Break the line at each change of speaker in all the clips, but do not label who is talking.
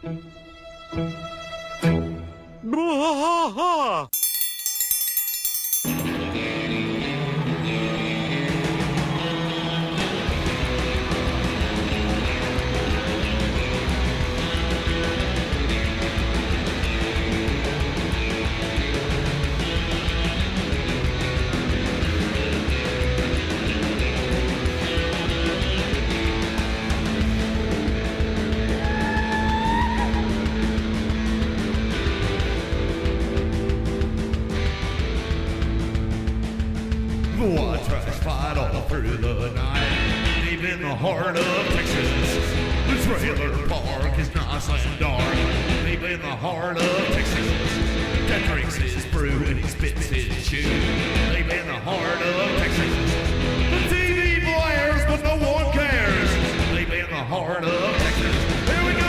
Bwaaa!
Bwaaa trash fight all through the night, deep in the heart of Texas. The trailer park is nice and dark, deep in the heart of Texas. That drinks his brew and he spits his chew, deep in the heart of Texas. The TV blares, but no one cares, deep in the heart of Texas. Here we go!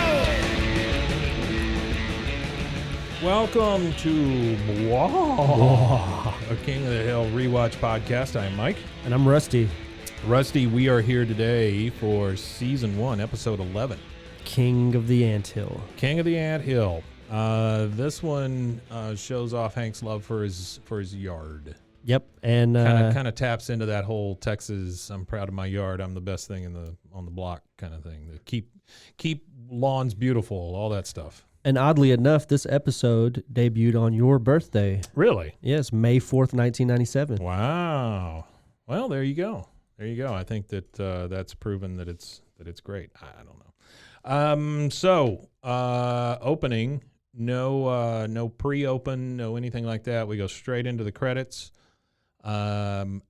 Welcome to Bwaaa, a King of the Hill rewatch podcast. I am Mike.
And I'm Rusty.
Rusty, we are here today for Season 1, Episode 11.
King of the Anthill.
King of the Anthill. This one shows off Hank's love for his yard.
Yep, and
Kind of taps into that whole Texas, I'm proud of my yard, I'm the best thing on the block kind of thing. Keep lawns beautiful, all that stuff.
and oddly enough, this episode debuted on your birthday.
Really?
Yes, May 4th, 1997.
Wow. Well, there you go. There you go. I think that that's proven that it's great. I don't know. So opening, no pre-open, no anything like that. We go straight into the credits. No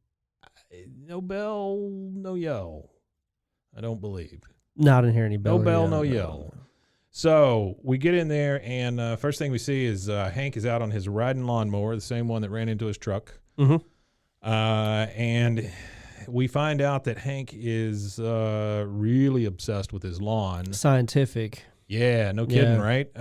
bell, no yell. I don't believe.
No, I didn't hear any bell.
No bell, no yell. So we get in there, and first thing we see is Hank is out on his riding lawnmower, the same one that ran into his truck.
Mm-hmm.
And we find out that Hank is really obsessed with his lawn.
Scientific.
Yeah, no kidding, right?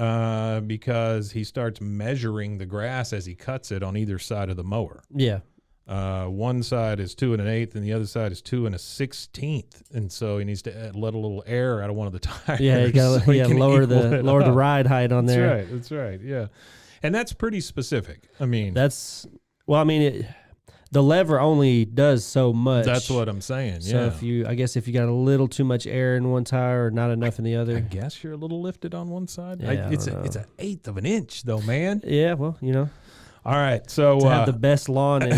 Because he starts measuring the grass as he cuts it on either side of the mower.
Yeah.
One side is 2 1/8, and the other side is 2 1/16, and so he needs to let a little air out of one of the tires.
Yeah, you got to lower the ride height on
that's
there.
Right. That's right. Yeah, and that's pretty specific. I mean,
the lever only does so much.
that's what I'm saying.
So
yeah.
if you got a little too much air in one tire or not enough in the other.
I guess you're a little lifted on one side.
Yeah,
it's an 1/8 of an inch, though, man.
Yeah, well,
All right, so
to have the best lawn in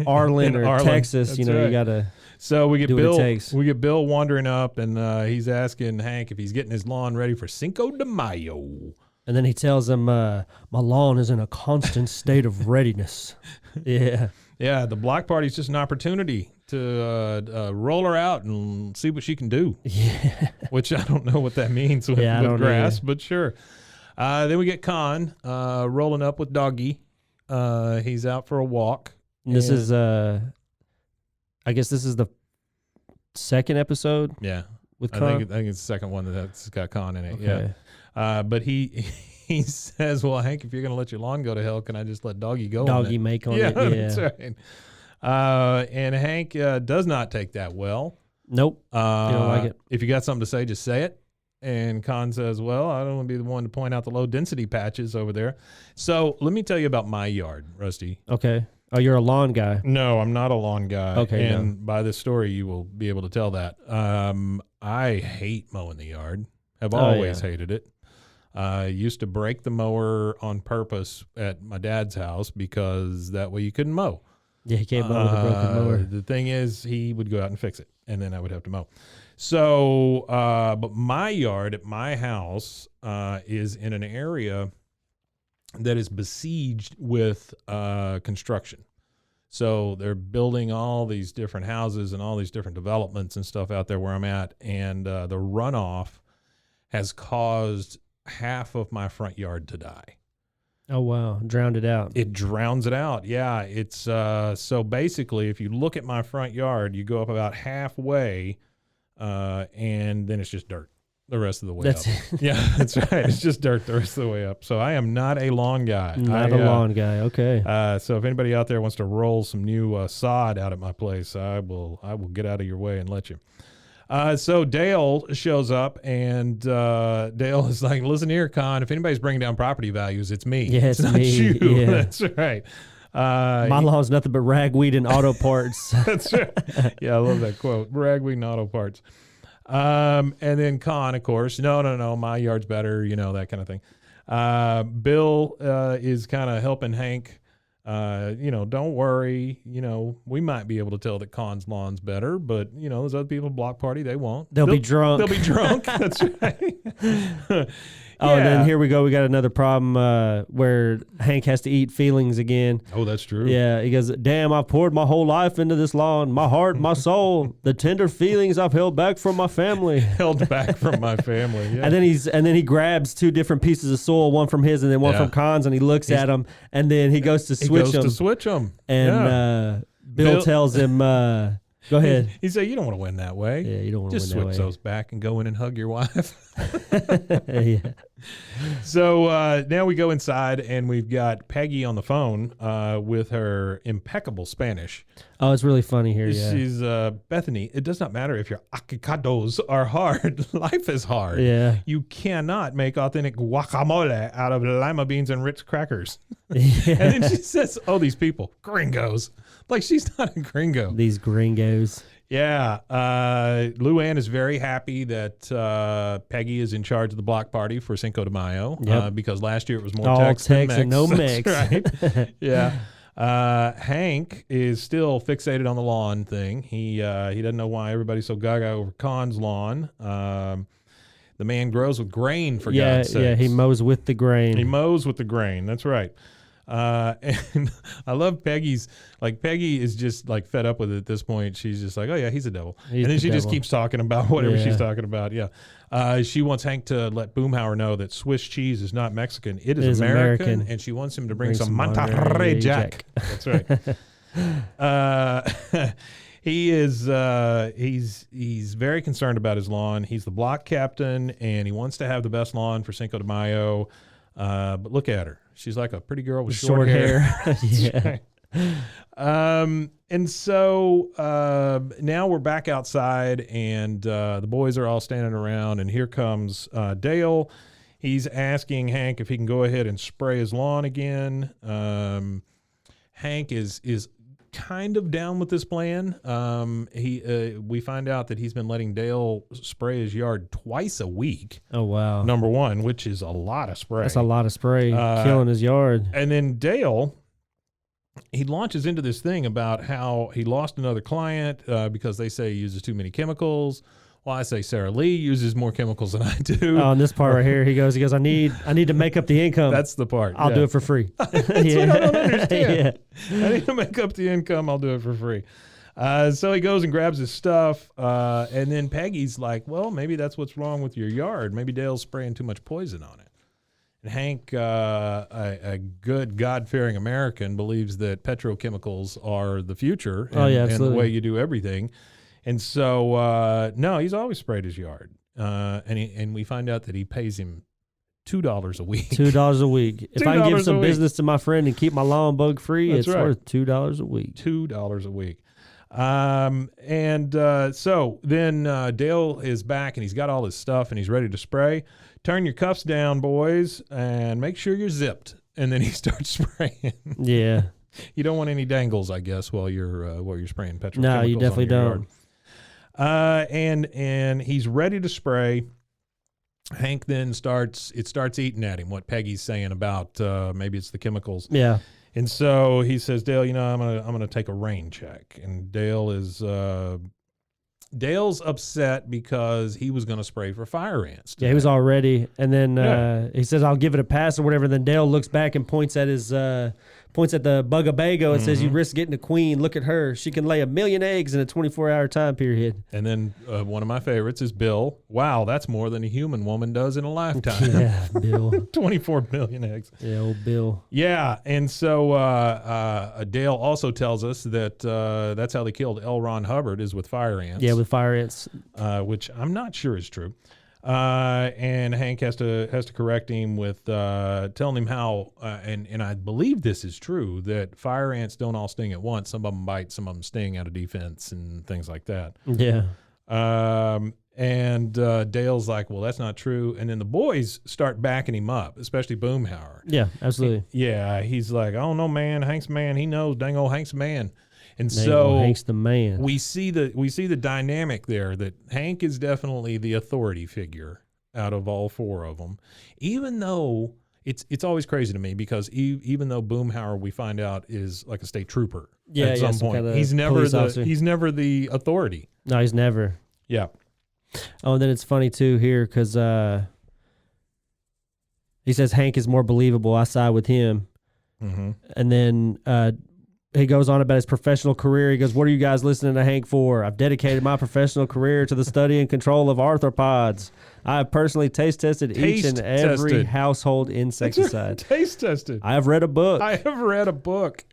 Arlen or Texas,
right.
you got to.
So we get
do
Bill.
what it takes.
We get Bill wandering up, and he's asking Hank if he's getting his lawn ready for Cinco de Mayo.
And then he tells him, "My lawn is in a constant state of readiness." Yeah.
Yeah, the block party's just an opportunity to roll her out and see what she can do.
Yeah.
Which I don't know what that means with grass, but sure. Then we get Con rolling up with Doggy. He's out for a walk.
This is, I guess this is the second episode.
Yeah,
with
I
Con.
think it's the second one that's got Con in it.
Okay.
Yeah, but he says, "Well, Hank, if you're gonna let your lawn go to hell, can I just let Doggy go?"
Doggy make on it. Yeah,
that's right. And Hank does not take that well.
Nope. You don't like it.
If you got something to say, just say it. And Con says, well, I don't want to be the one to point out the low density patches over there. So let me tell you about my yard, Rusty.
Okay. Oh, you're a lawn guy.
No, I'm not a lawn guy.
Okay.
And by this story, you will be able to tell that. I hate mowing the yard. Have always hated it. Used to break the mower on purpose at my dad's house because that way you couldn't mow.
Yeah, he can't mow with a broken mower.
The thing is, he would go out and fix it, and then I would have to mow. So, but my yard at my house is in an area that is besieged with construction. So they're building all these different houses and all these different developments and stuff out there where I'm at, and the runoff has caused half of my front yard to die.
Oh, wow. Drowned it out.
It drowns it out. Yeah. It's so basically, if you look at my front yard, you go up about halfway, and then it's just dirt the rest of the way up. Yeah, that's right. It's just dirt the rest of the way up. So I am not a lawn guy.
Not a lawn guy. Okay.
So if anybody out there wants to roll some new sod out at my place, I will get out of your way and let you. So Dale shows up, and Dale is like, "Listen here, Con. If anybody's bringing down property values, it's me.
Yeah, it's
not
me.
you.
Yeah.
That's right."
My lawn's nothing but ragweed and auto parts.
That's right. Yeah, I love that quote. Ragweed and auto parts. And then Con, of course, no, my yard's better, that kind of thing. Bill is kind of helping Hank. Don't worry. We might be able to tell that Con's lawn's better, but those other people block party, they won't.
They'll be drunk.
They'll be drunk. That's right.
Oh, and then here we go. We got another problem where Hank has to eat feelings again.
Oh, that's true.
Yeah, he goes, "Damn, I've poured my whole life into this lawn, my heart, my soul, the tender feelings I've held back from my family."
Held back from my family. Yeah.
And then he grabs 2 different pieces of soil, one from his and then one from Con's, and he looks at them, and then he goes to switch them. And Bill tells him, "Go ahead."
He said, "You don't want to win that way.
Yeah, you don't want to win
Just
that way.
switch those back and go in and hug your wife."
Yeah.
So now we go inside, and we've got Peggy on the phone with her impeccable Spanish.
Oh, it's really funny here. Yeah.
She's Bethany. It does not matter if your avocados are hard. Life is hard.
Yeah.
You cannot make authentic guacamole out of lima beans and Ritz crackers.
Yeah.
And then she says, "Oh, these people, gringos." Like, she's not a gringo.
These gringos.
Yeah. Luann is very happy that Peggy is in charge of the block party for Cinco de Mayo.
Yep.
Because last year it was more
All
Tex than
Tex
Mex.
and no
That's
Mex.
right. Yeah. Hank is still fixated on the lawn thing. He doesn't know why everybody's so gaga over Con's lawn. The man grows with grain, for God's sakes.
Yeah, he mows with the grain.
He mows with the grain. That's right. And I love Peggy is just like fed up with it at this point. She's just like, "Oh yeah, he's a devil."
He's
and then
the
she just
devil.
keeps talking about whatever
Yeah.
she's talking about. Yeah. She wants Hank to let Boomhauer know that Swiss cheese is not Mexican. It is American. And she wants him to bring some Monterey Jack. That's right. He is he's very concerned about his lawn. He's the block captain, and he wants to have the best lawn for Cinco de Mayo. But look at her. She's like a pretty girl with short hair.
Yeah.
And so now we're back outside, and the boys are all standing around, and here comes Dale. He's asking Hank if he can go ahead and spray his lawn again. Hank is kind of down with this plan. We find out that he's been letting Dale spray his yard twice a week.
Oh, wow.
Number one, which is a lot of spray.
That's a lot of spray killing his yard.
And then Dale, he launches into this thing about how he lost another client because they say he uses too many chemicals. Well, I say Sarah Lee uses more chemicals than I do.
Oh, and this part right here, he goes, I need to make up the income.
That's the part.
I'll do it for free.
That's what I don't understand.
Yeah.
I need to make up the income. I'll do it for free. So he goes and grabs his stuff. And then Peggy's like, well, maybe that's what's wrong with your yard. Maybe Dale's spraying too much poison on it. And Hank, a good God-fearing American, believes that petrochemicals are the future and the way you do everything. And so, no, he's always sprayed his yard. And we find out that he pays him $2 a week.
$2 a week. If I can give some
$2 a week.
business to my friend and keep my lawn bug free,
That's
it's
right.
worth $2 a week.
$2 a week. So then Dale is back, and he's got all his stuff, and he's ready to spray. Turn your cuffs down, boys, and make sure you're zipped. And then he starts spraying.
Yeah.
You don't want any dangles, I guess, while you're spraying petrochemicals.
No, you definitely
on your
don't.
yard. And he's ready to spray. Hank then starts eating at him, what Peggy's saying about maybe it's the chemicals.
Yeah.
And so he says, Dale, I'm gonna take a rain check. And Dale's upset because he was gonna spray for fire ants today.
Yeah, he was all ready. And then he says, I'll give it a pass or whatever. Then Dale looks back and points at the Buggabago and says, you risk getting a queen. Look at her. She can lay 1 million eggs in a 24-hour time period.
And then one of my favorites is Bill. Wow, that's more than a human woman does in a lifetime.
Yeah, Bill.
24 million eggs.
Yeah, old Bill.
Yeah, and so Dale also tells us that that's how they killed L. Ron Hubbard, is with fire ants.
Yeah, with fire ants.
Which I'm not sure is true. And Hank has to correct him with telling him how, and I believe this is true, that fire ants don't all sting at once. Some of them bite, some of them sting out of defense and things like that.
Yeah.
And Dale's like, well, that's not true. And then the boys start backing him up, especially Boomhauer.
Yeah, absolutely.
Yeah, he's like, oh no, man, Hank's a man. He knows, dang old Hank's a man. And
Dang
so
old Hank's the man.
we see the dynamic there that Hank is definitely the authority figure out of all four of them, even though it's always crazy to me because even though Boomhauer we find out is like a state trooper at some point, he's never the authority.
No, he's never.
Yeah.
Oh, and then it's funny too here because he says Hank is more believable. I side with him.
Mm-hmm.
And then he goes on about his professional career. He goes, "What are you guys listening to Hank for? I've dedicated my professional career to the study and control of arthropods. I have personally taste tested each and every household insecticide.
Taste tested.
I have read a book.
I have read a book.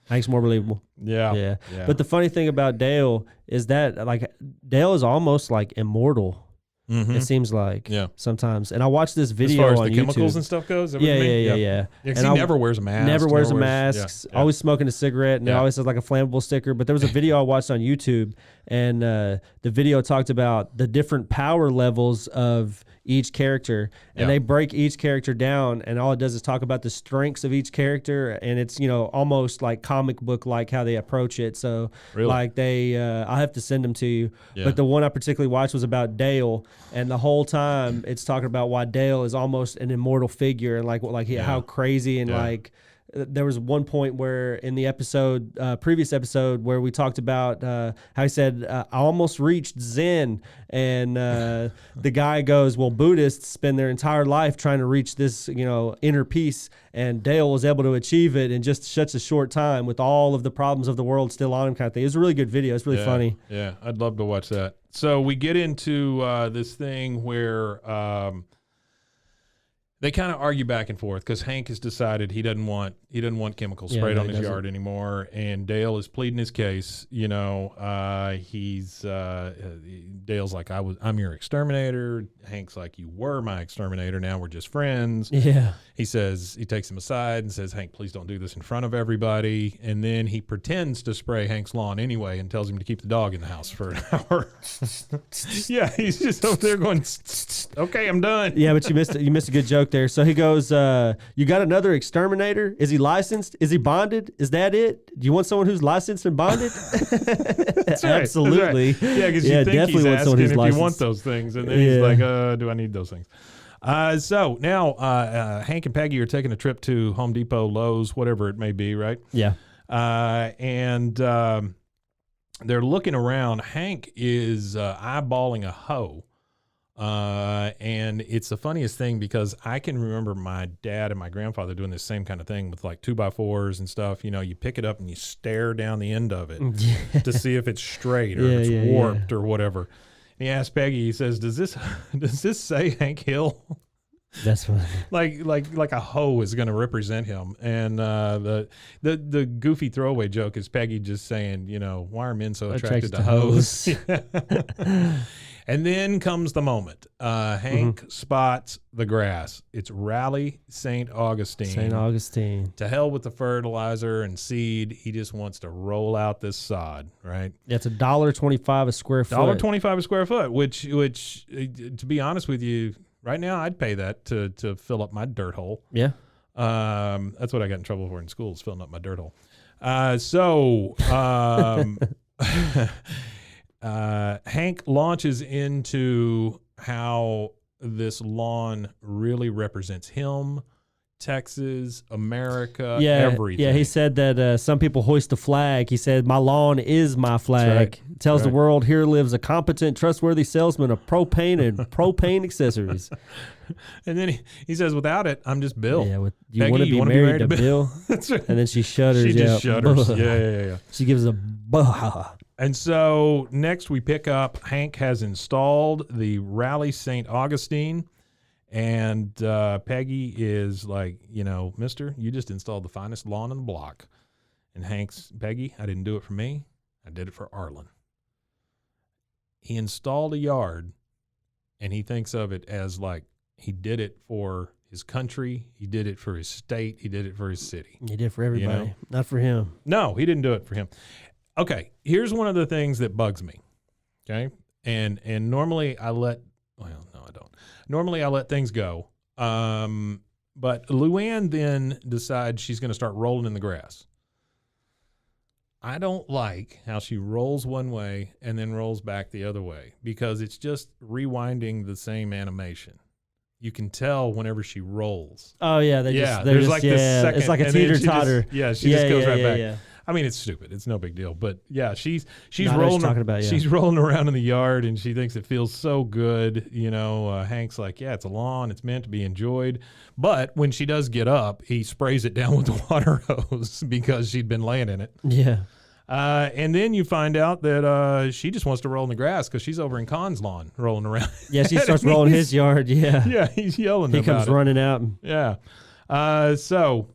Hank's more believable.
Yeah.
But the funny thing about Dale is that like Dale is almost like immortal.
Mm-hmm.
It seems like sometimes. And I watched this video
as far as
on
the
YouTube.
chemicals and stuff goes.
Yeah.
Because he never wears a mask.
Never wears a mask.
Yeah.
Always smoking a cigarette, and it always has like a flammable sticker. But there was a video I watched on YouTube, and the video talked about the different power levels of each character, and they break each character down, and all it does is talk about the strengths of each character, and it's almost like comic book like how they approach it. So like they, I'll have to send them to you. Yeah. But the one I particularly watched was about Dale, and the whole time it's talking about why Dale is almost an immortal figure, and how crazy and like. There was one point where in the previous episode, where we talked about how he said, I almost reached Zen. And the guy goes, well, Buddhists spend their entire life trying to reach this, inner peace. And Dale was able to achieve it in just such a short time with all of the problems of the world still on him kind of thing. It was a really good video. It's really funny.
Yeah, I'd love to watch that. So we get into this thing where they kind of argue back and forth because Hank has decided he doesn't want chemicals sprayed on his yard anymore, and Dale is pleading his case. Dale's like, I'm your exterminator. Hank's like, you were my exterminator. Now we're just friends.
Yeah.
He takes him aside and says, Hank, please don't do this in front of everybody. And then he pretends to spray Hank's lawn anyway and tells him to keep the dog in the house for an hour. Yeah, he's just over there going, okay, I'm done.
Yeah, but you missed a good joke there. So he goes, you got another exterminator? Is he licensed? Is he bonded? Is that it? Do you want someone who's licensed and bonded?
That's right.
Absolutely.
That's right. Yeah, because you think he's asking if you want those things. And then he's like, do I need those things? So now Hank and Peggy are taking a trip to Home Depot, Lowe's, whatever it may be, right?
Yeah.
And they're looking around. Hank is eyeballing a hoe. And it's the funniest thing because I can remember my dad and my grandfather doing this same kind of thing with like 2x4s and stuff. You pick it up and you stare down the end of it to see if it's straight or if it's warped or whatever. And he asked Peggy, he says, does this say Hank Hill?
That's funny.
like a hoe is going to represent him. And the goofy throwaway joke is Peggy just saying, why are men so attracted to hoes? And then comes the moment. Hank spots the grass. It's Raleigh St. Augustine.
St. Augustine.
To hell with the fertilizer and seed. He just wants to roll out this sod, right?
Yeah, it's $1.25 a square foot.
$1.25 a square foot, which to be honest with you, right now I'd pay that to fill up my dirt hole.
Yeah.
That's what I got in trouble for in school, is filling up my dirt hole. Hank launches into how this lawn really represents him, Texas, America, everything.
Yeah, he said that some people hoist a flag. He said, my lawn is my flag.
Right.
Tells the world here lives a competent, trustworthy salesman of propane and propane accessories.
And then he says, without it, I'm just Bill.
Yeah,
you
want to be married to Bill?
That's right.
And then she shudders.
She just shudders. Yeah.
She gives a bah.
And so next we pick up, Hank has installed the Raleigh St. Augustine, and Peggy is like, mister, you just installed the finest lawn in the block. And Hank's, Peggy, I didn't do it for me. I did it for Arlen. He installed a yard, and he thinks of it as like he did it for his country. He did it for his state. He did it for his city.
He did it for everybody, not for him.
No, he didn't do it for him. Okay, here's one of the things that bugs me, okay? And normally I let things go. But Luann then decides she's going to start rolling in the grass. I don't like how she rolls one way and then rolls back the other way because it's just rewinding the same animation. You can tell whenever she rolls.
Oh yeah,
there's like this second,
it's like a
and then
teeter
she
totter.
just goes right back.
Yeah.
I mean, it's stupid. It's no big deal. But yeah, she's
No, I know what
rolling.
you're talking about, yeah.
She's rolling around in the yard, and she thinks it feels so good. Hank's like, yeah, it's a lawn. It's meant to be enjoyed. But when she does get up, he sprays it down with the water hose because she'd been laying in it.
Yeah.
And then you find out that she just wants to roll in the grass because she's over in Con's lawn rolling around.
Yeah, she starts rolling his yard. Yeah.
Yeah, he's yelling.
He comes running out.
Yeah. So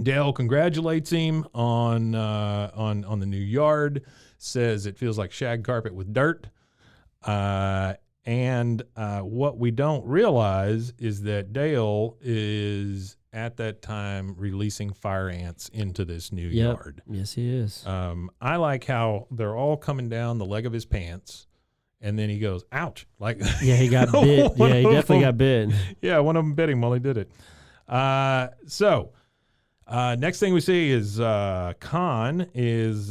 Dale congratulates him on the new yard. Says it feels like shag carpet with dirt. And what we don't realize is that Dale is at that time releasing fire ants into this new yard.
Yes, he is.
I like how they're all coming down the leg of his pants, and then he goes, "Ouch!" Like,
yeah, he got bit. Yeah, he definitely got bit.
Yeah, one of them bit him while he did it. Next thing we see is Con is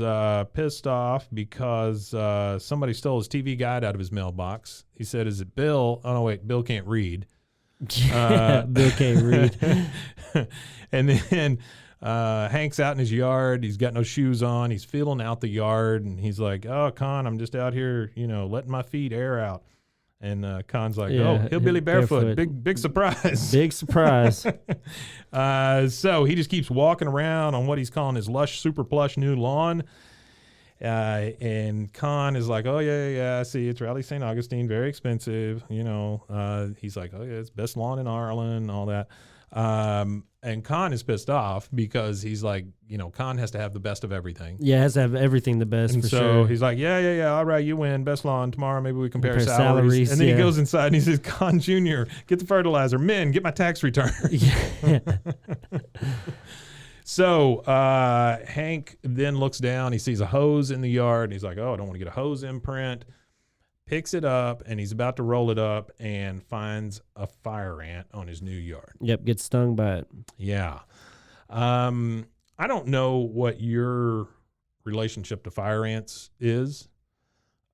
pissed off because somebody stole his TV guide out of his mailbox. He said, "Is it Bill?" Oh no, wait, Bill can't read.
Bill can't read.
And then Hank's out in his yard. He's got no shoes on. He's feeling out the yard, and he's like, "Oh, Con, I'm just out here, letting my feet air out." And Con's like, "Oh, hillbilly barefoot. Big surprise."
Big surprise.
So he just keeps walking around on what he's calling his lush, super plush new lawn. And Con is like, "Oh, yeah, I see. It's Raleigh St. Augustine, very expensive." He's like, "Oh, yeah, it's best lawn in Ireland," all that. And Con is pissed off because he's like, Con has to have the best of everything.
Yeah, has to have everything the best,
and
for
so
sure.
he's like, yeah, all right, you win. Best lawn. Tomorrow maybe we compare salaries. And then he goes inside and he says, "Con Jr., get the fertilizer. Men, get my tax return."
Yeah.
So Hank then looks down. He sees a hose in the yard. And he's like, "Oh, I don't want to get a hose imprint." Picks it up, and he's about to roll it up and finds a fire ant on his new yard.
Yep, gets stung by it.
Yeah. I don't know what your relationship to fire ants is,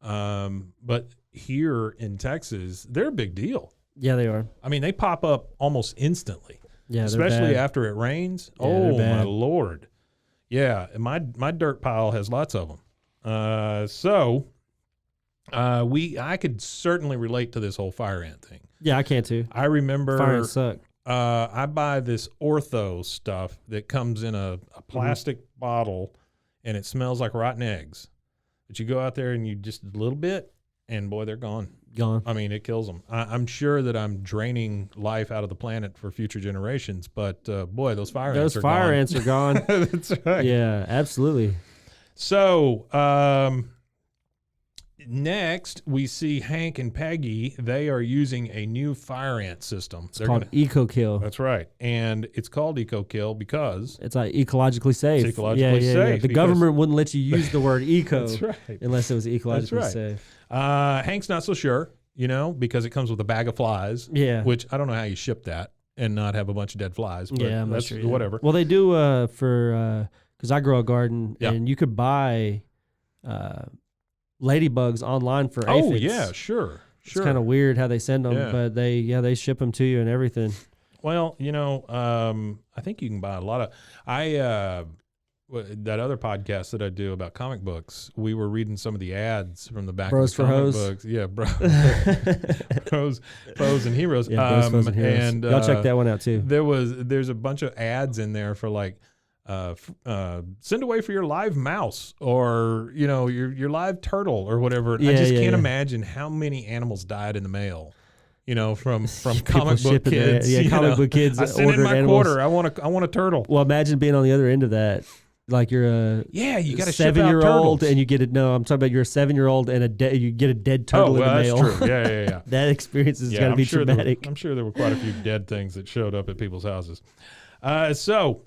but here in Texas, they're a big deal.
Yeah, they are.
I mean, they pop up almost instantly.
Yeah,
especially after it rains.
Yeah,
oh my Lord! Yeah, my dirt pile has lots of them. I could certainly relate to this whole fire ant thing.
Yeah, I can too.
I remember
fire ants suck.
I buy this ortho stuff that comes in a plastic bottle, and it smells like rotten eggs. But you go out there and you just a little bit, and boy, they're gone.
Gone.
I mean, it kills them. I'm sure that I'm draining life out of the planet for future generations, but boy, those fire ants are gone.
Those fire ants are gone.
That's right.
Yeah, absolutely.
So next we see Hank and Peggy. They are using a new fire ant system.
It's called EcoKill.
That's right. And it's called EcoKill because
it's like ecologically safe.
It's ecologically safe.
The government wouldn't let you use the word eco
That's right.
unless it was ecologically safe.
Hank's not so sure, because it comes with a bag of flies.
Yeah.
Which I don't know how you ship that and not have a bunch of dead flies. But
yeah, I'm
that's
not sure.
Whatever.
Well, they do because I grow a garden, and you could buy ladybugs online for aphids.
Oh yeah, sure.
It's kind of weird how they send them, but they ship them to you and everything.
Well, I think you can buy a lot of. That other podcast that I do about comic books, we were reading some of the ads from the back
Bros
of the
for
comic
Hoes.
books. Yeah, Foes and Heroes.
Yeah, Bros, Foes, and Heroes.
And
y'all check that one out too.
There's a bunch of ads in there for like send away for your live mouse or your live turtle or whatever. I just can't imagine how many animals died in the mail. From comic book kids.
Comic book kids.
I sent in my
animals.
quarter. I want a turtle.
Well, imagine being on the other end of that. Like you're a
you got a
7-year-old and you get it. No, I'm talking about you're a 7-year-old and you get a dead turtle in the mail.
That's true. Yeah.
That experience is going to be traumatic.
I'm sure there were quite a few dead things that showed up at people's houses. So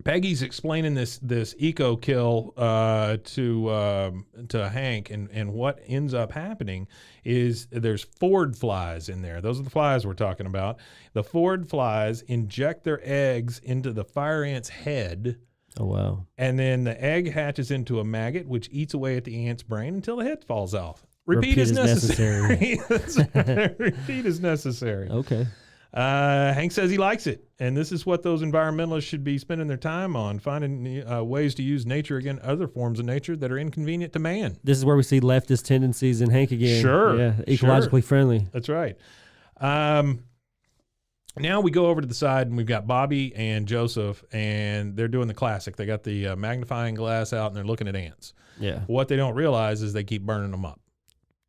Peggy's explaining this eco kill to Hank, and what ends up happening is there's Ford flies in there. Those are the flies we're talking about. The Ford flies inject their eggs into the fire ant's head.
Oh, wow.
And then the egg hatches into a maggot, which eats away at the ant's brain until the head falls off. Repeat is necessary. Repeat is necessary.
Okay.
Hank says he likes it, and this is what those environmentalists should be spending their time on, finding ways to use nature against other forms of nature that are inconvenient to man.
This is where we see leftist tendencies in Hank again.
Sure.
Yeah, ecologically friendly.
That's right. Now we go over to the side, and we've got Bobby and Joseph, and they're doing the classic. They got the magnifying glass out, and they're looking at ants.
Yeah.
What they don't realize is they keep burning them up,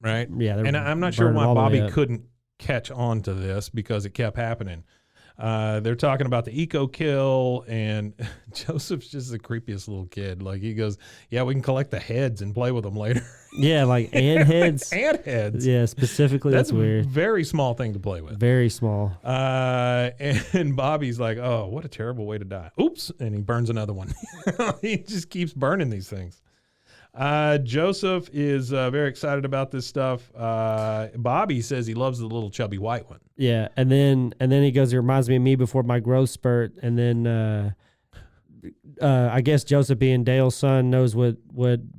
right?
Yeah.
And I'm not sure why Bobby couldn't catch on to this because it kept happening. They're talking about the eco kill, and Joseph's just the creepiest little kid. Like, he goes, yeah, we can collect the heads and play with them later.
Yeah, like ant heads.
Ant heads.
Yeah, specifically, that's weird.
A very small thing to play with.
Very small.
And Bobby's like, oh, what a terrible way to die. Oops. And he burns another one. He just keeps burning these things. Joseph is very excited about this stuff. Bobby says he loves the little chubby white one.
Yeah, and then he goes, it reminds me of me before my growth spurt. And then I guess Joseph, being Dale's son, knows what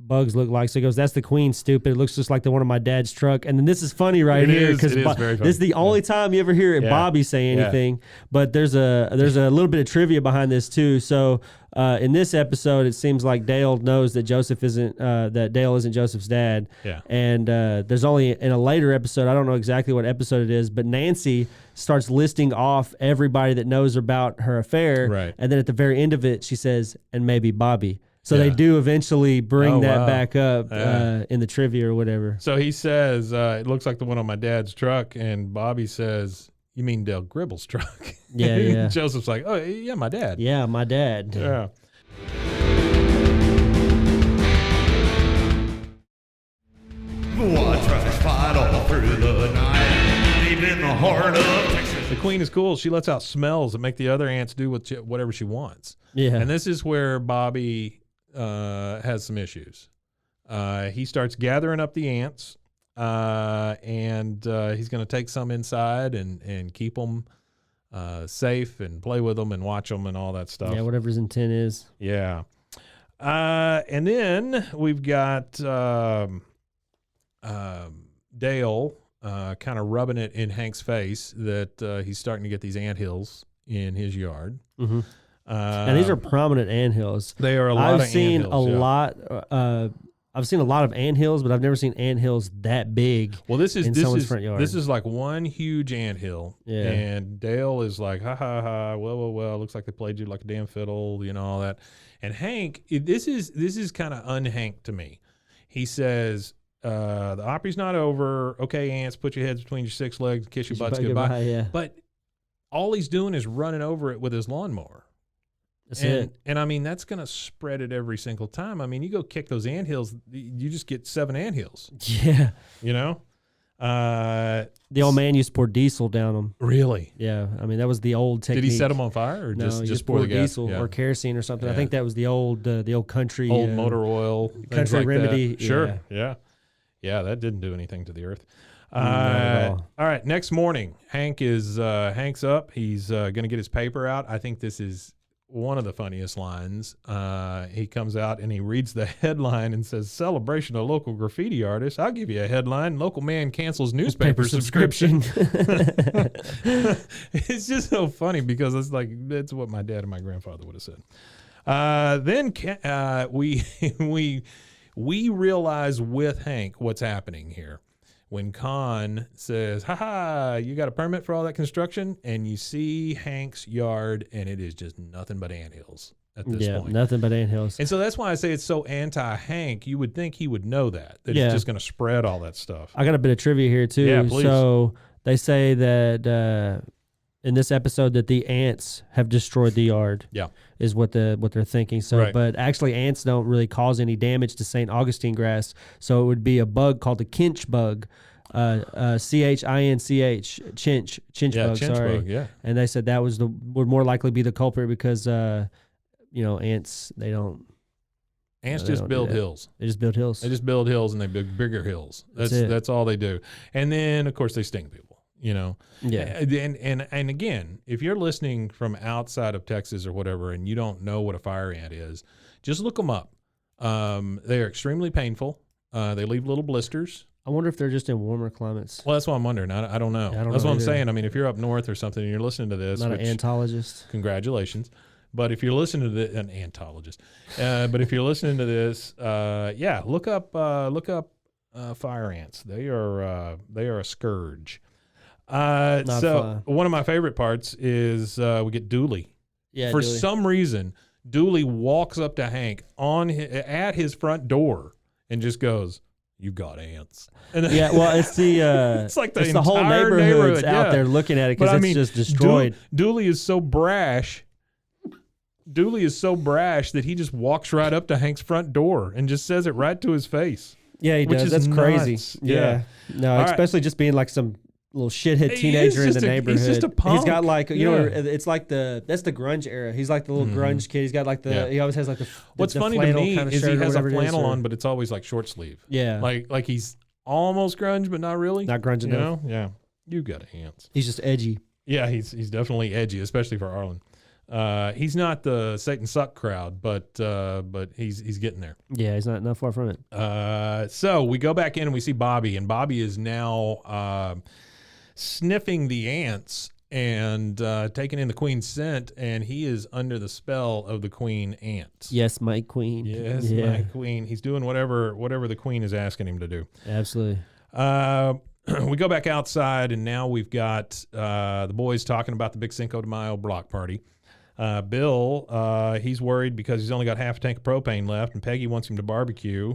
bugs look like. So he goes, that's the queen, stupid. It looks just like the one on my dad's truck. And then this is funny right here, because this is the only time you ever hear Bobby say anything. But there's a little bit of trivia behind this too. So in this episode, it seems like Dale knows that that Dale isn't Joseph's dad.
Yeah.
And there's only in a later episode, I don't know exactly what episode it is, but Nancy starts listing off everybody that knows about her affair.
Right.
And then at the very end of it, she says, and maybe Bobby. So they do eventually bring that back up in the trivia or whatever.
So he says, it looks like the one on my dad's truck. And Bobby says, you mean Dale Gribble's truck?
Yeah, yeah.
Joseph's like, oh, yeah, my dad.
Yeah, my dad.
Yeah.
Bwaaa tries to fight all through the night, deep in the heart of Texas.
The queen is cool. She lets out smells that make the other ants do whatever she wants.
Yeah.
And this is where Bobby has some issues. He starts gathering up the ants, and he's going to take some inside and keep them safe and play with them and watch them and all that stuff.
Yeah, whatever his intent is.
Yeah. And then we've got Dale kind of rubbing it in Hank's face that he's starting to get these anthills in his yard.
Mm-hmm. And these are prominent anthills.
They are a lot of anthills.
I've seen a lot of anthills, but I've never seen anthills that big.
Well, this is
front yard.
This is like one huge anthill.
Yeah.
And Dale is like, ha ha ha, well, looks like they played you like a damn fiddle, all that. And Hank, this is kind of un-Hank to me. He says, the Opry's not over. Okay, ants, put your heads between your 6 legs, kiss your butts goodbye.
Yeah.
But all he's doing is running over it with his lawnmower.
That's it.
And I mean, that's going to spread it every single time. I mean, you go kick those anthills, you just get 7 anthills.
Yeah.
The
old man used to pour diesel down them.
Really?
Yeah. I mean, that was the old technique.
Did he set them on fire or just pour the gas?
Diesel or kerosene or something. I think that was the old country.
Old motor oil.
Country
like
remedy.
That. Sure. Yeah. Yeah, that didn't do anything to the earth.
Not at all.
All right. Next morning, Hank's up. He's going to get his paper out. I think this is one of the funniest lines. He comes out and he reads the headline and says, "Celebration of local graffiti artist. I'll give you a headline. Local man cancels newspaper subscription." It's just so funny because it's like, that's what my dad and my grandfather would have said. Then we realize with Hank what's happening here. When Con says, "Ha, you got a permit for all that construction?" and you see Hank's yard, and it is just nothing but anthills at this point.
Yeah, nothing but anthills.
And so that's why I say it's so anti-Hank. You would think he would know that he's just going to spread all that stuff.
I got a bit of trivia here, too.
Yeah, please.
So they say that in this episode that the ants have destroyed the yard.
Yeah.
Is what they're thinking. So,
Right.
But actually ants don't really cause any damage to St. Augustine grass. So it would be a bug called the chinch bug. CHINCH, chinch bug,
chinch
sorry.
bug, yeah.
And they said that would more likely be the culprit because ants, they don't.
Ants
they
just
don't do
build
that.
hills.
They just build hills.
They just build hills and they build bigger hills.
That's it.
That's all they do. And then of course they sting people,
Yeah.
And again, if you're listening from outside of Texas or whatever and you don't know what a fire ant is, just look them up. They are extremely painful. They leave little blisters.
I wonder if they're just in warmer climates.
Well, that's what I'm wondering. I don't know.
Yeah, I don't
that's
know
what I'm
either.
saying. I mean, if you're up north or something and you're listening to this,
Not an
which,
antologist.
congratulations. But if you're listening to an antologist, but if you're listening to this, look up fire ants. They are a scourge.
Not fun.
One of my favorite parts is we get Dooley.
Yeah.
For
Dooley.
some reason, Dooley walks up to Hank at his front door and just goes, "You got ants." And
Yeah, well, it's the
it's like the
whole
entire
neighborhood's
neighborhood,
out
yeah.
there looking at it because
But I
it's
mean,
just destroyed.
Dooley is so brash. Dooley is so brash that he just walks right up to Hank's front door and just says it right to his face.
Yeah, he
which
does.
is
That's crazy.
nuts.
Yeah. No,
All right.
especially just being like some little shithead
He is
teenager in
just
the
a-
neighborhood.
he's just a
He's
punk.
got like you know,
Yeah.
it's like that's the grunge era. He's like the little grunge kid. He's got like the
Yeah.
he always has like the
What's
the
funny to
flannel
me
kind of
is
shirt
he
or
has a
whatever it is,
flannel
or-
on, but it's always like short sleeve.
Yeah,
Like he's almost grunge, but not really.
not grunge
you
enough.
know? Yeah. You got ants.
He's just edgy.
Yeah, he's definitely edgy, especially for Arlen. He's not the Satan suck crowd, but he's getting there.
Yeah, he's not far from it.
So we go back in and we see Bobby, and Bobby is now sniffing the ants and taking in the queen's scent, and he is under the spell of the queen ant.
Yes, my queen.
Yes,
yeah,
my queen. He's doing whatever the queen is asking him to do.
absolutely.
We go back outside, and now we've got the boys talking about the big Cinco de Mayo block party. Bill, he's worried because he's only got half a tank of propane left, and Peggy wants him to barbecue.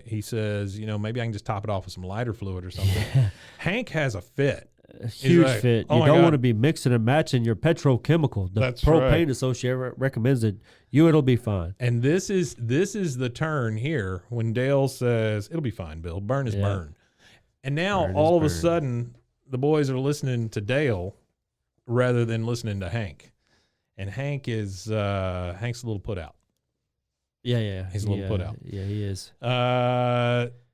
He says, maybe I can just top it off with some lighter fluid or something. Hank has a fit.
A huge
like,
fit.
"Oh
You
my
don't
God."
want to be mixing and matching your petrochemical. The
That's
Propane
right.
Association recommends it. It'll be fine.
And this is the turn here when Dale says, "It'll be fine, Bill. Burn is
Yeah.
burn." And now
Burn is
all of a
burn.
sudden, the boys are listening to Dale rather than listening to Hank. And Hank is Hank's a little put out.
Yeah.
He's a little put out.
Yeah, he is.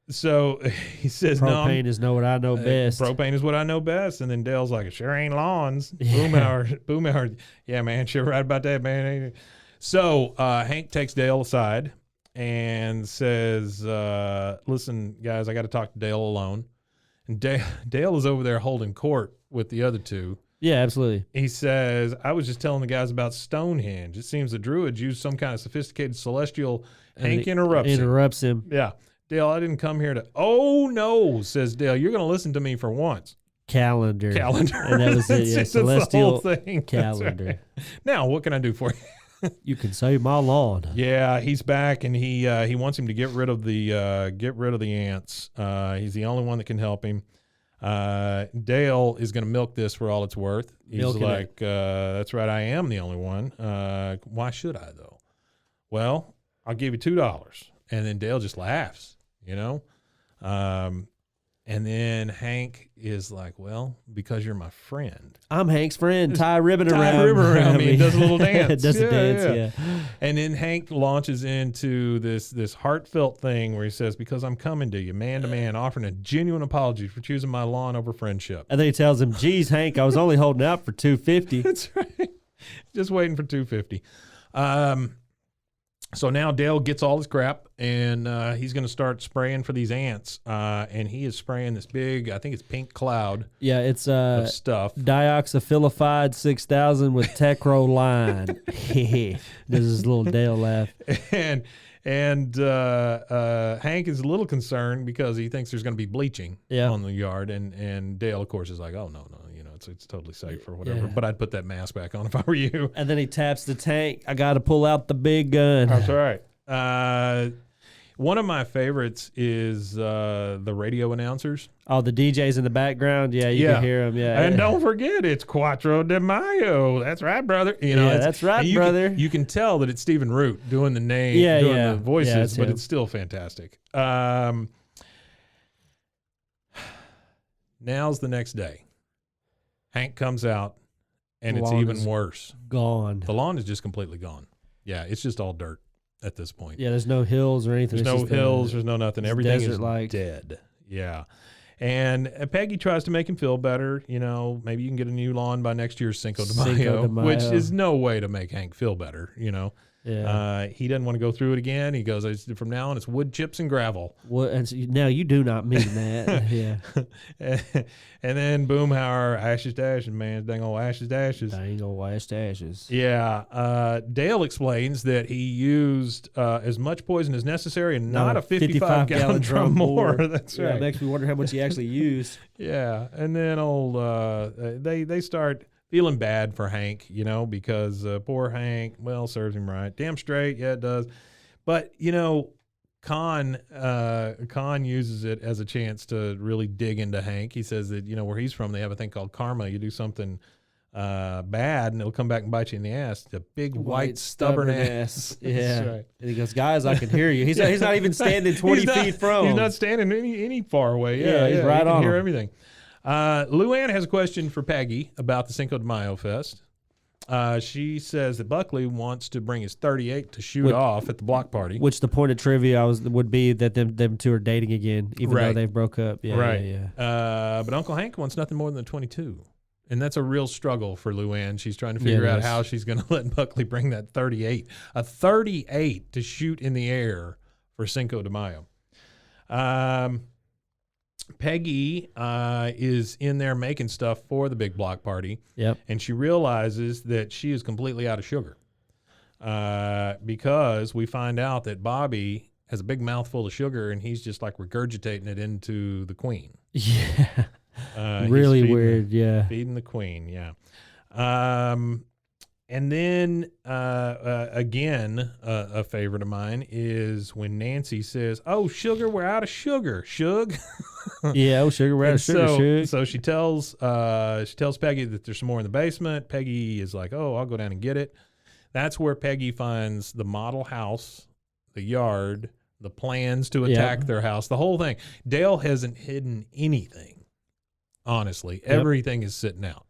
So he says,
Propane
"No,
is know what I know best.
propane is what I know best." And then Dale's like, "It sure ain't lawns."
Yeah.
Boomhauer. Yeah, man, sure right about that, man. So Hank takes Dale aside and says, "Listen, guys, I got to talk to Dale alone." And Dale is over there holding court with the other two.
Yeah, absolutely.
He says, "I was just telling the guys about Stonehenge. It seems the Druids use some kind of sophisticated celestial." Hank interrupts him. Yeah. "Dale, I didn't come here to—" "Oh, no," says Dale. "You're going to listen to me for once."
Calendar.
Calendar.
And that was it. Yeah,
That's the whole
celestial
thing. That's
calendar.
right. Now, what can I do for you?
You can save my lawn.
Yeah, he's back, and he wants him to get rid of the ants. He's the only one that can help him. Dale is going to milk this for all it's worth. He's
Milking
like, "That's right, I am the only one. Why should I, though?" "Well, I'll give you $2. And then Dale just laughs, and then Hank is like, "Well, because you're my friend."
I'm Hank's friend. Tie a ribbon
Tie a ribbon around me and does a little dance.
Does a
Yeah,
dance, yeah.
And then Hank launches into this heartfelt thing where he says, "Because I'm coming to you, man to man, offering a genuine apology for choosing my lawn over friendship."
And then he tells him, "Geez, Hank, I was only holding out for $2.50."
That's right. Just waiting for $2.50. So now Dale gets all his crap, and he's going to start spraying for these ants. And he is spraying this big, I think it's pink cloud
Yeah, it's
of stuff.
dioxyphilifide 6000 with Tecro line. This is a little Dale laugh.
And Hank is a little concerned because he thinks there's going to be bleaching on the yard. And Dale, of course, is like, "Oh, no, it's totally safe or whatever."
Yeah.
But I'd put that mask back on if I were you.
And then he taps the tank. I got to pull out the big gun.
That's right. One of my favorites is the radio announcers.
Oh, the DJs in the background. Yeah, you can hear them. Yeah.
And don't forget, it's Quattro de Mayo. That's right, brother.
That's right, brother.
You can tell that it's Stephen Root doing the name, doing the voices, but it's still fantastic. Now's the next day. Hank comes out, and it's
Lawn
even
is
worse.
Gone.
The lawn is just completely gone. Yeah, it's just all dirt at this point.
Yeah, there's no hills or anything.
There's no hills. There's no nothing. Everything is
desert-like.
dead. Yeah. And Peggy tries to make him feel better. Maybe you can get a new lawn by next year's Cinco de Mayo, which is no way to make Hank feel better,
Yeah.
He doesn't want to go through it again. He goes, from now on, it's wood chips and gravel.
And so, now you do not mean that. Yeah.
And then Boomhauer, ashes to ashes, man. Dang old ashes to ashes.
Dang old ash to ashes.
Yeah. Dale explains that he used as much poison as necessary and not a 55-gallon drum more. That's right.
It makes me wonder how much he actually used.
Yeah. And then they start feeling bad for Hank, because poor Hank, serves him right. Damn straight. Yeah, it does. But, Con uses it as a chance to really dig into Hank. He says that, where he's from, they have a thing called karma. You do something bad and it'll come back and bite you in the ass. The big white stubborn ass.
Yeah.
That's right.
And he goes, guys, I can hear you. He's not even standing 20 feet from him.
He's not standing any far away.
Yeah, he's right
he can
on
hear
him.
everything. Luann has a question for Peggy about the Cinco de Mayo Fest. She says that Buckley wants to bring his 38 to shoot off at the block party.
Which the point of trivia would be that them two are dating again, even though they've broke up. Yeah,
right.
Yeah.
But Uncle Hank wants nothing more than a 22. And that's a real struggle for Luann. She's trying to figure out how she's going to let Buckley bring that 38. A 38 to shoot in the air for Cinco de Mayo. Peggy is in there making stuff for the big block party.
Yep.
And she realizes that she is completely out of sugar because we find out that Bobby has a big mouthful of sugar and he's just like regurgitating it into the queen.
Yeah. Really weird. Yeah.
Feeding the queen. Yeah. And then again, a favorite of mine is when Nancy says, "Oh, sugar, we're out of sugar, Shug."
Yeah, oh, sugar, we're out of sugar, Shug.
So she tells Peggy that there's some more in the basement. Peggy is like, "Oh, I'll go down and get it." That's where Peggy finds the model house, the yard, the plans to attack their house, the whole thing. Dale hasn't hidden anything. Honestly, everything is sitting out.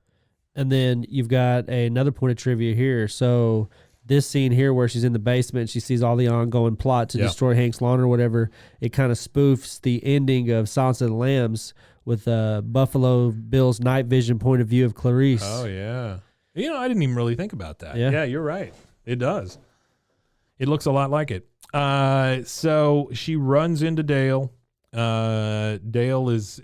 And then you've got another point of trivia here. So this scene here where she's in the basement, she sees all the ongoing plot to destroy Hank's lawn or whatever. It kind of spoofs the ending of Silence of the Lambs with Buffalo Bill's night vision point of view of Clarice.
Oh, yeah. I didn't even really think about that.
Yeah,
you're right. It does. It looks a lot like it. So she runs into Dale. Dale is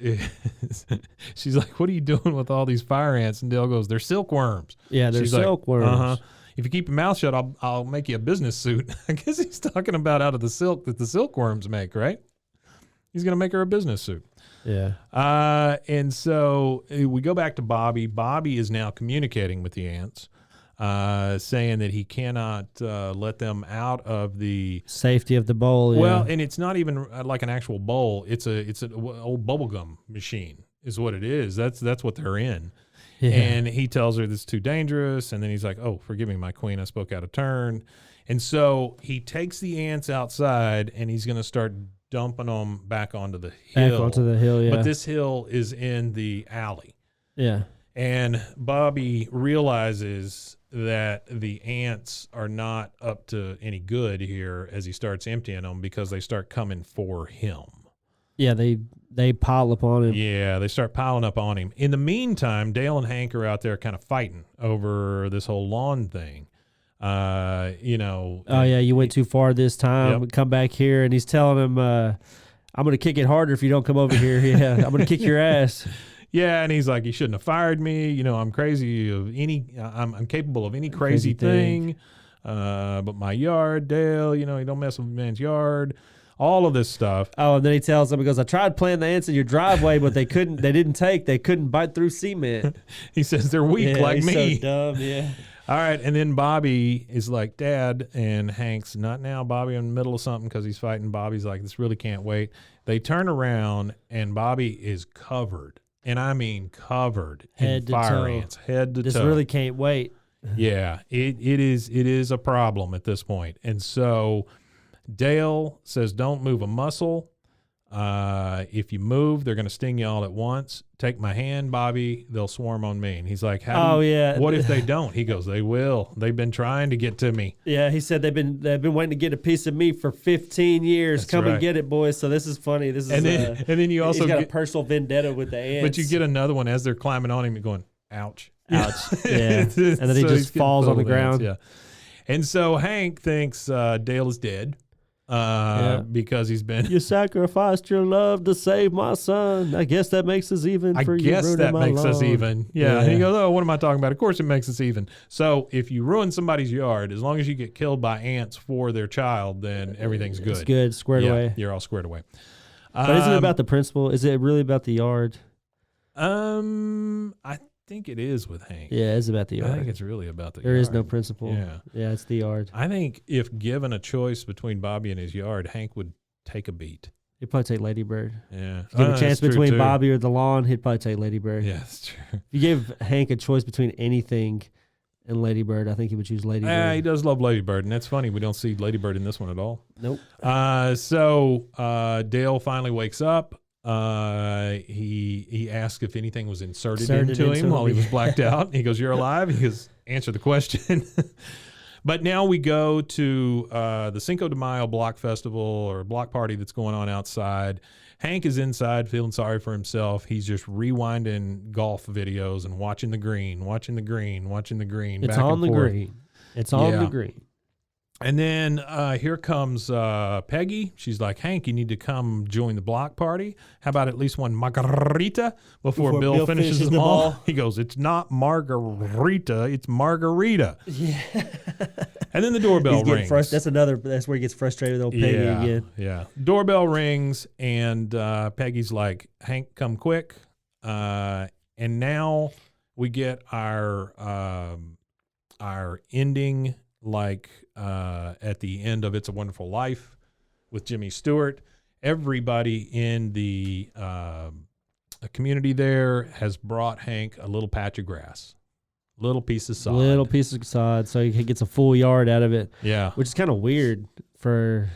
she's like, "What are you doing with all these fire ants?" And Dale goes, "They're silkworms."
Yeah, they're silkworms.
If you keep your mouth shut, I'll make you a business suit. I guess he's talking about out of the silk that the silkworms make, right? He's gonna make her a business suit.
Yeah.
And so we go back to Bobby. Bobby is now communicating with the ants, saying that he cannot let them out of the
safety of the bowl. Yeah.
Well, and it's not even like an actual bowl. It's an old bubblegum machine is what it is. That's what they're in. Yeah. And he tells her this is too dangerous. And then he's like, "Oh, forgive me, my queen. I spoke out of turn." And so he takes the ants outside and he's going to start dumping them back onto the hill.
Back onto the hill, yeah.
But this hill is in the alley.
Yeah.
And Bobby realizes that the ants are not up to any good here as he starts emptying them because they start coming for him.
Yeah, they pile up on him.
Yeah, they start piling up on him. In the meantime, Dale and Hank are out there kind of fighting over this whole lawn thing. Oh,
yeah, you went too far this time.
Yep.
Come back here. And he's telling him, "I'm going to kick it harder if you don't come over here. Yeah, I'm going to kick your ass."
Yeah, and he's like, "You shouldn't have fired me. I'm crazy of I'm capable of any crazy thing. But my yard, Dale, you don't mess with a man's yard." All of this stuff.
Oh, and then he tells him, he goes, "I tried planting the ants in your driveway, but they couldn't bite through cement."
He says they're weak like me.
So dumb, yeah.
All right, and then Bobby is like, "Dad," and Hank's, "Not now, Bobby, in the middle of something," because he's fighting. Bobby's like, "This really can't wait." They turn around, and Bobby is covered, and I mean covered in fire ants, head to toe.
This really can't wait.
Yeah, it is a problem at this point. And so Dale says, "Don't move a muscle." If you move, they're going to sting you all at once. Take my hand, Bobby. They'll swarm on me. And he's like, what if they don't? He goes, they will. They've been trying to get to me.
Yeah, he said they've been waiting to get a piece of me for 15 years.
That's
Come
right.
and get it, boys. So this is funny. This is
And then you also
he's got
get
a personal vendetta with the ants.
But you get another one as they're climbing on him and going, ouch.
Ouch. Yeah. And then he
So he's
just
getting
falls on the
filled with ants,
ground.
Yeah. And so Hank thinks Dale is dead because he's been.
You sacrificed your love to save my son. I guess that makes us even.
I
for you
guess
ruining
that
my
makes us
lawn.
even. Yeah. And he goes, oh, what am I talking about? Of course it makes us even. So if you ruin somebody's yard, as long as you get killed by ants for their child, then everything's good.
It's good, squared away.
You're all squared away.
But isn't it about the principle? Is it really about the yard?
I think it is with Hank.
Yeah, it's about the yard.
I think it's really about the
There
yard.
is no principle. Yeah, it's the yard.
I think if given a choice between Bobby and his yard, Hank would take a beat.
He'd probably take Ladybird.
Yeah.
If you give a chance
that's true,
between
too.
Bobby or the lawn, he'd probably take Ladybird.
Yeah, that's true.
If you gave Hank a choice between anything and Ladybird, I think he would choose Ladybird.
He does love Ladybird, and that's funny. We don't see Ladybird in this one at all.
Nope.
So Dale finally wakes up. He asked if anything was inserted into him while he was blacked out. He goes, "You're alive?" He goes, "Answer the question." But now we go to the Cinco de Mayo block festival or block party that's going on outside. Hank is inside feeling sorry for himself. He's just rewinding golf videos and watching the green.
It's on the green. It's on the green.
And then here comes Peggy. She's like, Hank, you need to come join the block party. How about at least one margarita before Bill finishes them all? He goes, it's not margarita, it's margarita.
Yeah.
And then the doorbell rings.
That's where he gets frustrated with old Peggy again.
Yeah. Doorbell rings, and Peggy's like, Hank, come quick. And now we get our ending like at the end of It's a Wonderful Life with Jimmy Stewart. Everybody in the community there has brought Hank a little patch of grass, little piece of sod.
So he gets a full yard out of it.
Yeah.
Which is kind of weird for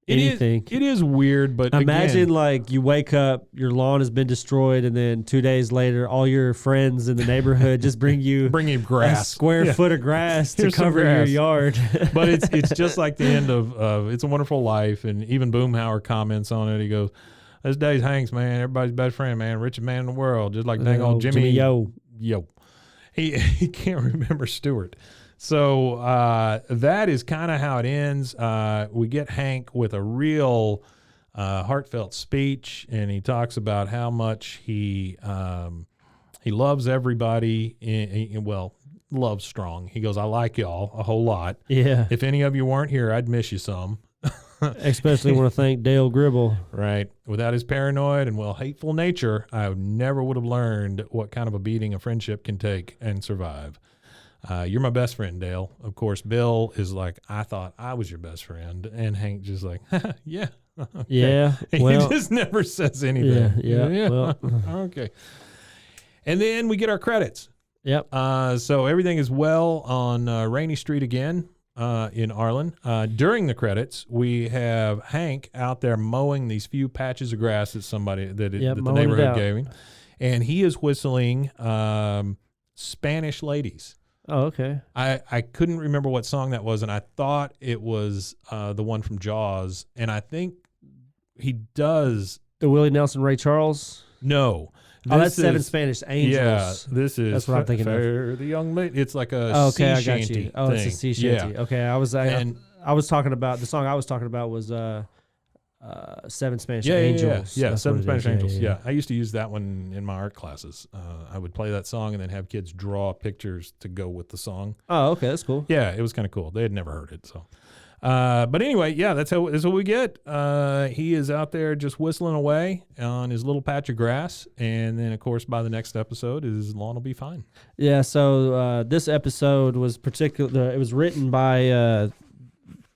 anything.
It is weird, but
imagine
again,
like you wake up, your lawn has been destroyed, and then 2 days later, all your friends in the neighborhood just bring you
grass,
a square foot of grass to
Here's some
cover
grass.
your yard.
But it's just like the end of It's a Wonderful Life, and even Boomhauer comments on it. He goes, "This day's Hank's, man, everybody's best friend, man, richest man in the world, just like dang old Jimmy
Yo."
He can't remember Stewart." So that is kind of how it ends. We get Hank with a real heartfelt speech, and he talks about how much he loves everybody. Loves strong. He goes, "I like y'all a whole lot.
Yeah.
If any of you weren't here, I'd miss you some."
Especially want to thank Dale Gribble.
Right. Without his paranoid and hateful nature, I never would have learned what kind of a beating a friendship can take and survive. You're my best friend, Dale. Of course, Bill is like, I thought I was your best friend. And Hank just like, yeah. Okay.
Yeah.
He just never says anything.
Yeah. Well.
Okay. And then we get our credits.
Yep.
So everything is well on Rainy Street again in Arlen. During the credits, we have Hank out there mowing these few patches of grass that that the neighborhood gave him. And he is whistling Spanish Ladies.
Oh, okay.
I couldn't remember what song that was, and I thought it was the one from Jaws, and I think he does.
The Willie Nelson, Ray Charles?
No.
That's Seven Spanish Angels.
Yeah, this is.
That's what I'm thinking of.
The young lady. It's like a sea
I got
shanty
you. Oh, it's a sea shanty.
Yeah.
Okay, I was talking about the song I was talking about was Seven Spanish Angels.
Yeah,
That's
Seven
what it is.
Spanish Angels. Yeah, I used to use that one in my art classes. I would play that song and then have kids draw pictures to go with the song.
Oh, okay, that's cool.
Yeah, it was kind of cool. They had never heard it, so. But anyway, yeah, that's what we get. He is out there just whistling away on his little patch of grass, and then of course by the next episode his lawn will be fine.
Yeah. So this episode was it was written by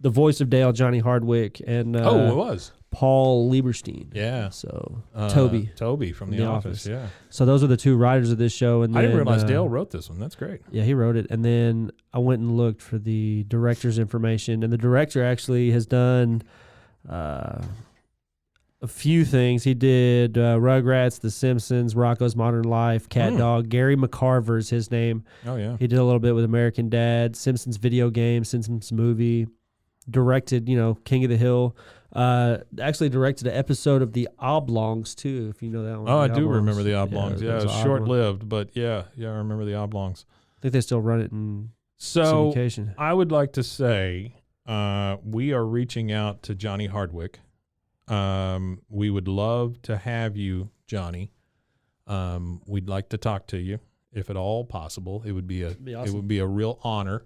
the voice of Dale, Johnny Hardwick, and
it was
Paul Lieberstein.
Yeah.
So
Toby from The Office. Yeah.
So those are the two writers of this show. And
I didn't realize Dale wrote this one. That's great.
Yeah, he wrote it. And then I went and looked for the director's information, and the director actually has done a few things. He did Rugrats, The Simpsons, Rocko's Modern Life, Cat Dog. Gary McCarver is his name.
Oh, yeah.
He did a little bit with American Dad, Simpsons video game, Simpsons movie. Directed, King of the Hill. Actually directed an episode of The Oblongs, too, if you know that one.
Oh, I
The
do
Oblongs.
remember the Oblongs. Yeah,
it
it
was
was short-lived, but yeah, I remember the Oblongs.
I think they still run it in
So
syndication.
I would like to say we are reaching out to Johnny Hardwick. We would love to have you, Johnny. We'd like to talk to you, if at all possible. It would be
awesome.
It would be a real honor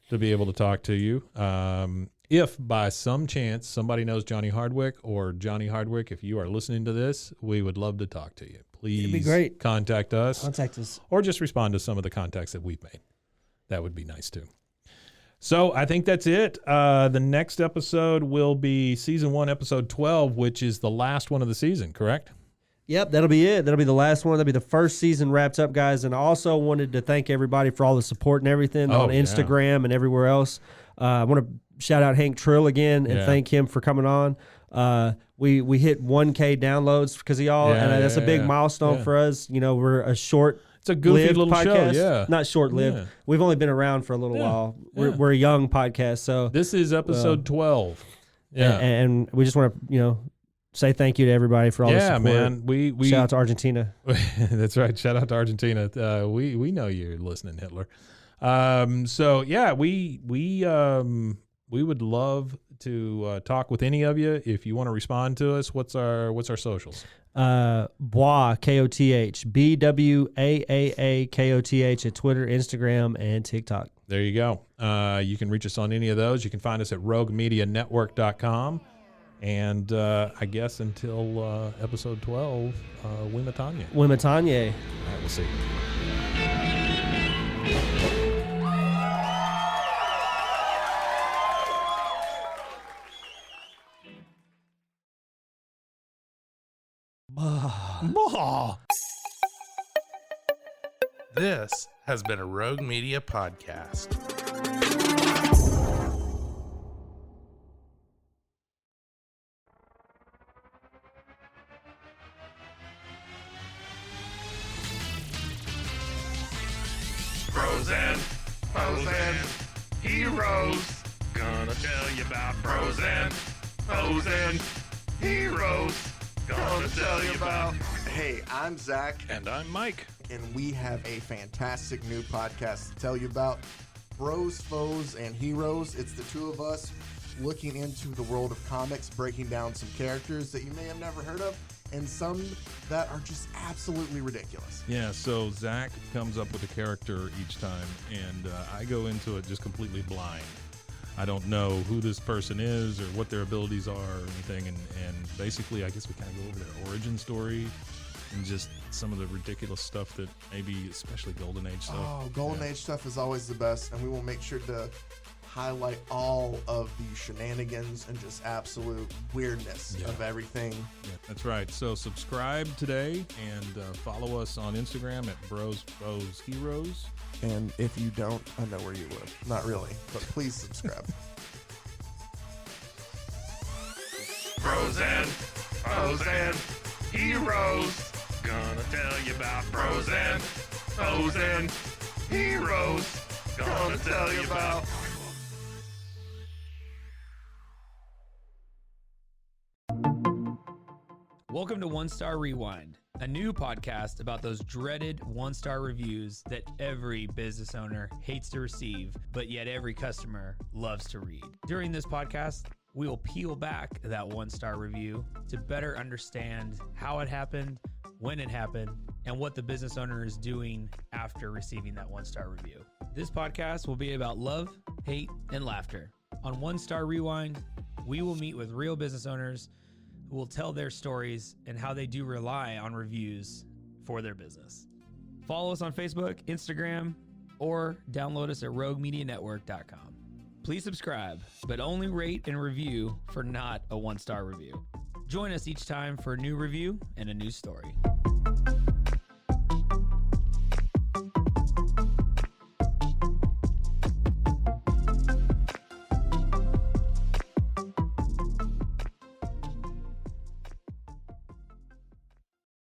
to be able to talk to you. If by some chance somebody knows Johnny Hardwick, or Johnny Hardwick, if you are listening to this, we would love to talk to you. Please
It'd be great.
contact us.
Contact us.
Or just respond to some of the contacts that we've made. That would be nice too. So I think that's it. The next episode will be season 1, episode 12, which is the last one of the season, correct?
Yep, that'll be it. That'll be the last one. That'll be the first season wrapped up, guys. And I also wanted to thank everybody for all the support and everything on Instagram and everywhere else. I want to shout out Hank Trill again and thank him for coming on. We hit 1K downloads because of y'all, and that's a big milestone for us. We're a short.
It's a goofy little
podcast.
show, yeah.
Not short-lived.
Yeah.
We've only been around for a little while. We're a young podcast, so
This is episode 12. Yeah.
and we just want to, say thank you to everybody for all the support.
Yeah, man. We
Shout out to Argentina.
That's right. Shout out to Argentina. We know you're listening, Hitler. So yeah, we would love to talk with any of you. If you want to respond to us, what's our socials?
Bwaaa, K-O-T-H, Bwaaa, K-O-T-H at Twitter, Instagram, and TikTok.
There you go. You can reach us on any of those. You can find us at roguemedianetwork.com. And I guess until episode 12, Wimatanya.
Wimatanya.
All right, we'll see.
This has been a Rogue Media podcast.
Frozen, frozen, heroes. Gonna tell you about frozen, frozen, heroes. Gonna tell you about.
Hey, I'm Zach,
And I'm Mike.
and we have a fantastic new podcast to tell you about. Bros, Foes, and Heroes. It's the two of us looking into the world of comics, breaking down some characters that you may have never heard of, and some that are just absolutely ridiculous.
Yeah, so Zach comes up with a character each time, and I go into it just completely blind. I don't know who this person is or what their abilities are or anything, and basically I guess we kind of go over their origin story and just some of the ridiculous stuff that maybe, especially Golden Age stuff.
Oh, Golden Age stuff is always the best, and we will make sure to highlight all of the shenanigans and just absolute weirdness of everything.
Yeah, that's right. So subscribe today and follow us on Instagram at Bros Foes Heroes.
And if you don't, I know where you live. Not really, but please subscribe.
Frozen, frozen, heroes. Gonna tell you about frozen, frozen, heroes. Gonna tell you about.
Welcome to One Star Rewind, a new podcast about those dreaded one-star reviews that every business owner hates to receive, but yet every customer loves to read. During this podcast, we will peel back that one-star review to better understand how it happened, when it happened, and what the business owner is doing after receiving that one-star review. This podcast will be about love, hate, and laughter. On One Star Rewind, we will meet with real business owners who will tell their stories and how they do rely on reviews for their business. Follow us on Facebook, Instagram, or download us at roguemedianetwork.com. Please subscribe, but only rate and review for not a one-star review. Join us each time for a new review and a new story.